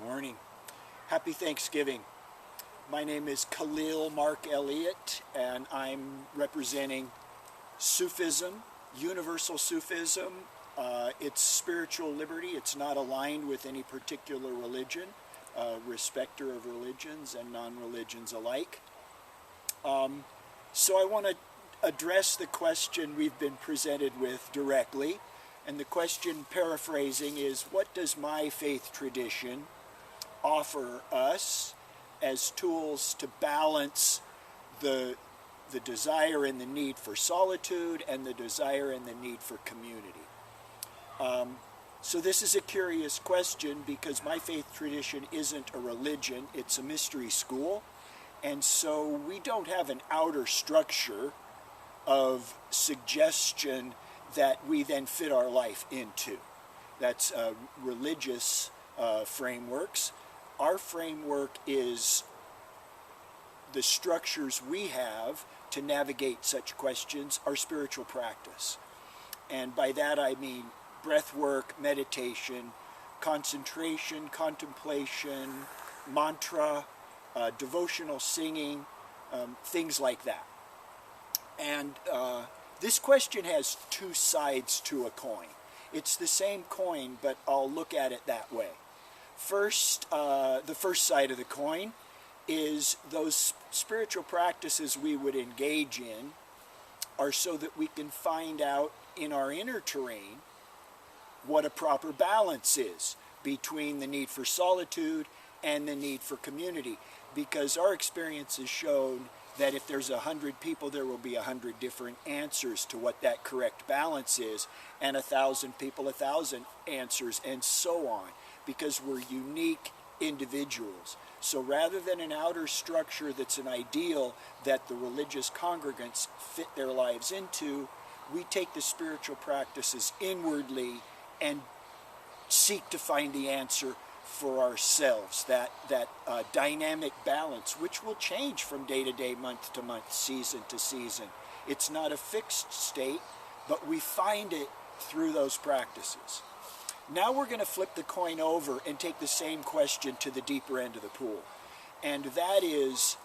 Morning. Happy Thanksgiving. My name is Khalil Mark Elliot, and I'm representing Sufism, universal Sufism. It's spiritual liberty. It's not aligned with any particular religion, respecter of religions and non-religions alike. So I want to address the question we've been presented with directly. And the question, paraphrasing, is what does my faith tradition offer us as tools to balance the desire and the need for solitude and the desire and the need for community? So this is a curious question because my faith tradition isn't a religion, it's a mystery school. And so we don't have an outer structure of suggestion that we then fit our life into. That's religious frameworks. Our framework is the structures we have to navigate such questions, our spiritual practice. And by that I mean breath work, meditation, concentration, contemplation, mantra, devotional singing, things like that. And this question has two sides to a coin. It's the same coin, but I'll look at it that way. First, the first side of the coin is those spiritual practices we would engage in are so that we can find out in our inner terrain what a proper balance is between the need for solitude and the need for community. Because our experience has shown that if there's 100 people, there will be 100 different answers to what that correct balance is, and 1,000 people, 1,000 answers, and so on, because we're unique individuals. So rather than an outer structure that's an ideal that the religious congregants fit their lives into, we take the spiritual practices inwardly and seek to find the answer for ourselves, that dynamic balance, which will change from day to day, month to month, season to season. It's not a fixed state, but we find it through those practices. Now we're going to flip the coin over and take the same question to the deeper end of the pool. And that is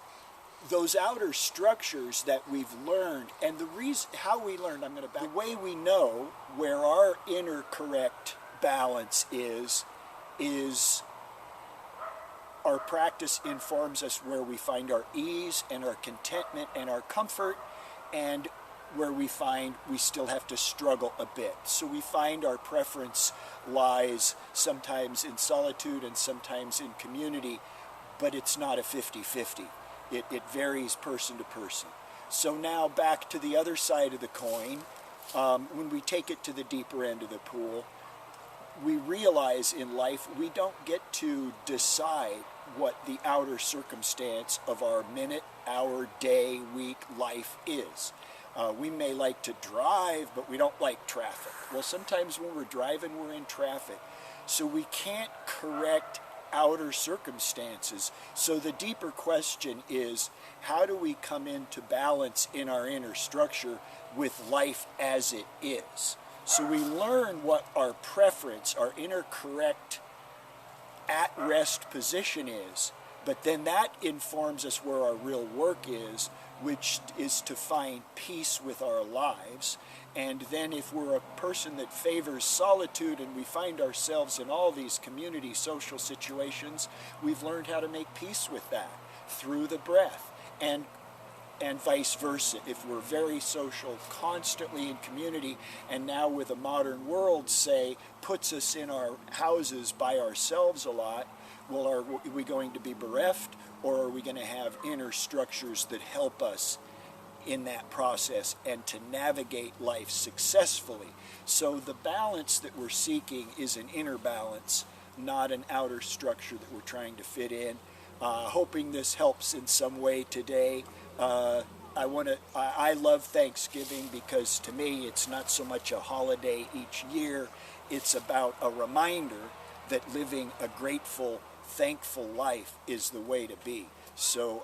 those outer structures that we've learned, and the reason how we learned, the way we know where our inner correct balance is our practice informs us where we find our ease and our contentment and our comfort, and where we find we still have to struggle a bit. So we find our preference lies sometimes in solitude and sometimes in community, but it's not a 50-50. It varies person to person. So now back to the other side of the coin, when we take it to the deeper end of the pool, we realize in life we don't get to decide what the outer circumstance of our minute, hour, day, week, life is. We may like to drive, but we don't like traffic. Well, sometimes when we're driving, we're in traffic. So we can't correct outer circumstances. So the deeper question is, how do we come into balance in our inner structure with life as it is? So we learn what our preference, our inner correct at-rest position is, but then that informs us where our real work is, which is to find peace with our lives. And then if we're a person that favors solitude and we find ourselves in all these community social situations, we've learned how to make peace with that through the breath. And vice versa. If we're very social, constantly in community, and now with a modern world, say, puts us in our houses by ourselves a lot, well, are we going to be bereft, or are we going to have inner structures that help us in that process and to navigate life successfully? So the balance that we're seeking is an inner balance, not an outer structure that we're trying to fit in. Hoping this helps in some way today. I love Thanksgiving because to me it's not so much a holiday each year, it's about a reminder that living a grateful, thankful life is the way to be. So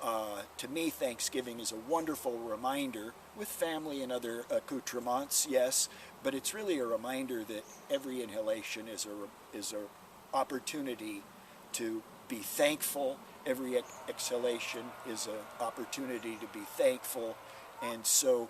to me, Thanksgiving is a wonderful reminder, with family and other accoutrements, yes, but it's really a reminder that every inhalation is a opportunity to be thankful. Every exhalation is an opportunity to be thankful. And so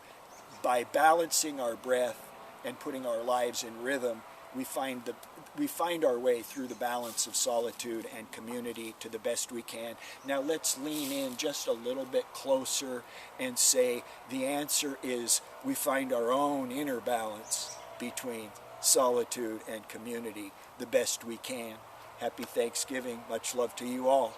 by balancing our breath and putting our lives in rhythm, we find our way through the balance of solitude and community to the best we can. Now let's lean in just a little bit closer and say the answer is we find our own inner balance between solitude and community the best we can. Happy Thanksgiving. Much love to you all.